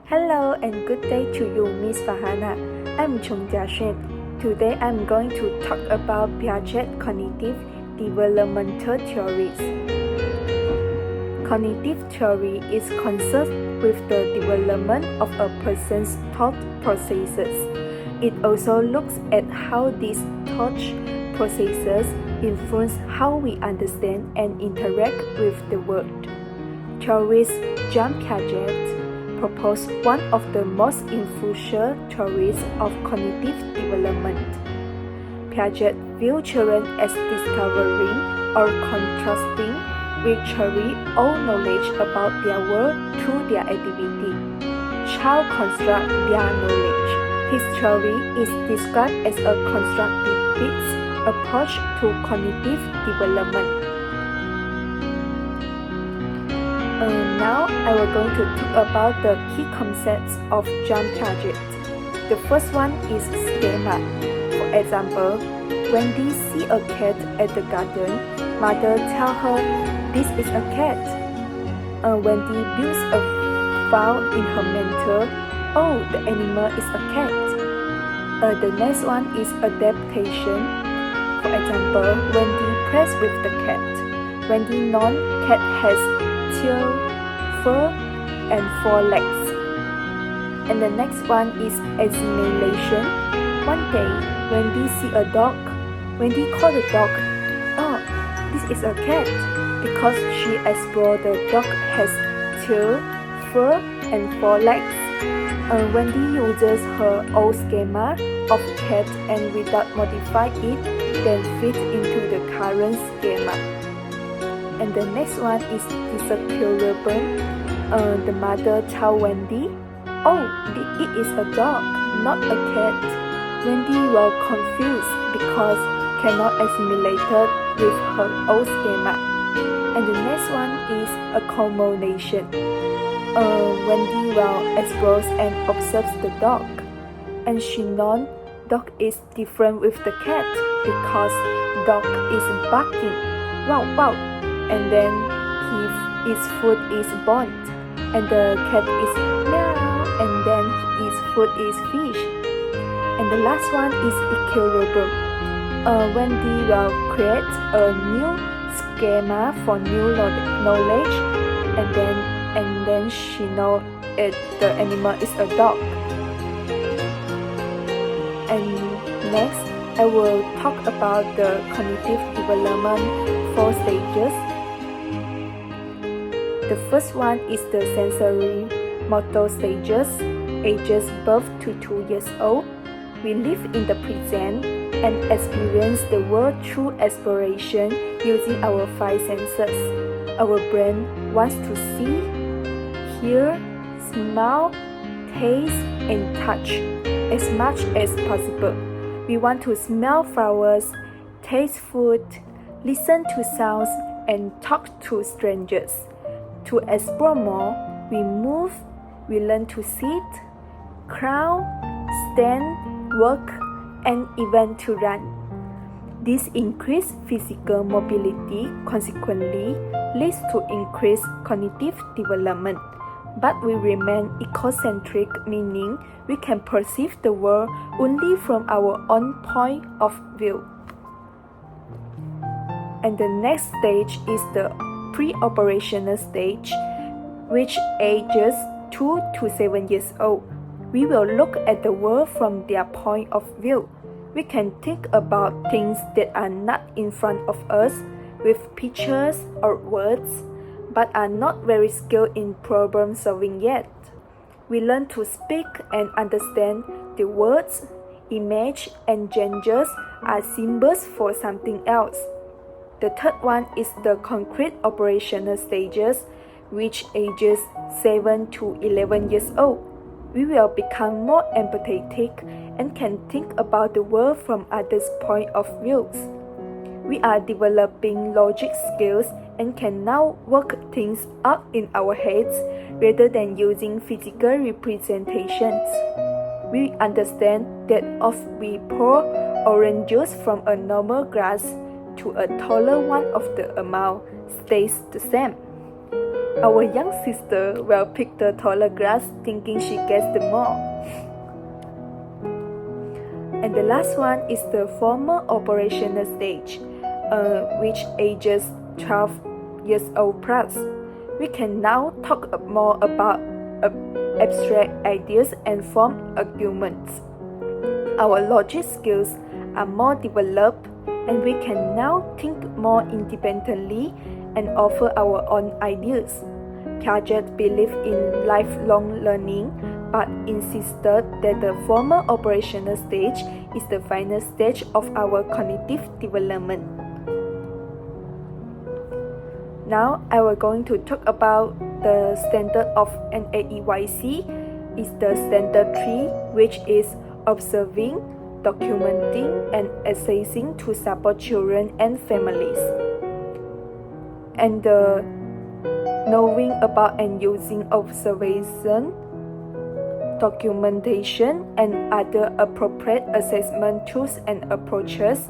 Hello and good day to you, Miss Farhana. I'm Chung Jiaxuan. Today I'm going to talk about Piaget cognitive developmental theories. Cognitive theory is concerned with the development of a person's thought processes. It also looks at how these thought processes influence how we understand and interact with the world. Theorist Jean Piaget proposed one of the most influential theories of cognitive development. Piaget viewed children as discovering or contrasting with theory all knowledge about their world through their activity. Child construct their knowledge. His theory is described as a constructivist approach to cognitive development. Now I will going to talk about the key concepts of Jean Piaget. The first one is schema. For example, when they see a cat at the garden, mother tell her, "This is a cat." When they builds a file in her mental, "Oh, the animal is a cat." The next one is adaptation. For example, when they press with the cat, when they non-cat has tail, fur, and 4 legs. And the next one is assimilation. One day, when they see a dog, when they call the dog, "Oh, this is a cat," because she explored the dog has tail, fur, and 4 legs. When they uses her old schema of cat and without modify it, then fit into the current schema. And the next one is disappearable. The mother tell Wendy, "Oh, it is a dog, not a cat." Wendy was confused because cannot assimilate with her old schema. And the next one is accommodation. Wendy well explores and observes the dog, and she knows dog is different with the cat because dog is barking, "Wow, wow," and then his food is burnt, and the cat is meow, and then his food is fish. And the last one is equilibrium. Wendy will create a new schema for new knowledge, and then she know the animal is a dog. And next, I will talk about the cognitive development 4 stages. The first one is the sensory motor stages, ages birth to 2 years old. We live in the present and experience the world through exploration using our 5 senses. Our brain wants to see, hear, smell, taste, and touch as much as possible. We want to smell flowers, taste food, listen to sounds, and talk to strangers. To explore more, we move, we learn to sit, crawl, stand, walk, and even to run. This increased physical mobility consequently leads to increased cognitive development. But we remain egocentric, meaning we can perceive the world only from our own point of view. And the next stage is the pre-operational stage, which ages 2 to 7 years old. We will look at the world from their point of view. We can think about things that are not in front of us with pictures or words, but are not very skilled in problem solving yet. We learn to speak and understand the words, image, and gestures are symbols for something else. The third one is the concrete operational stages, which ages 7 to 11 years old. We will become more empathetic and can think about the world from others' point of views. We are developing logic skills and can now work things out in our heads rather than using physical representations. We understand that if we pour orange juice from a normal glass to a taller one of the amount stays the same. Our young sister will pick the taller grass thinking she gets the more. And the last one is the formal operational stage, which ages 12 years old plus. We can now talk more about abstract ideas and form arguments. Our logic skills are more developed, and we can now think more independently and offer our own ideas. Piaget believed in lifelong learning, but insisted that the formal operational stage is the final stage of our cognitive development. Now I will going to talk about the standard of NAEYC. Is the standard 3, which is observing, documenting, and assessing to support children and families. And the knowing about and using observation, documentation, and other appropriate assessment tools and approaches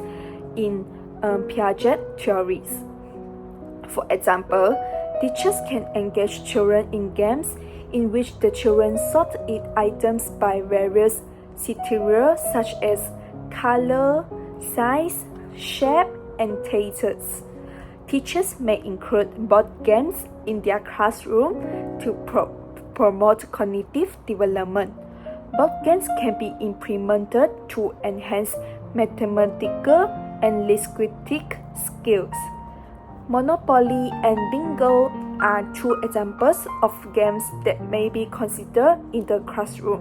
in Piaget theories. For example, teachers can engage children in games in which the children sort items by various criteria such as color, size, shape, and tastes. Teachers may include board games in their classroom to promote cognitive development. Board games can be implemented to enhance mathematical and linguistic skills. Monopoly and Bingo are 2 examples of games that may be considered in the classroom.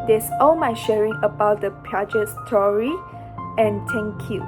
That's all my sharing about the Piaget theory, and thank you.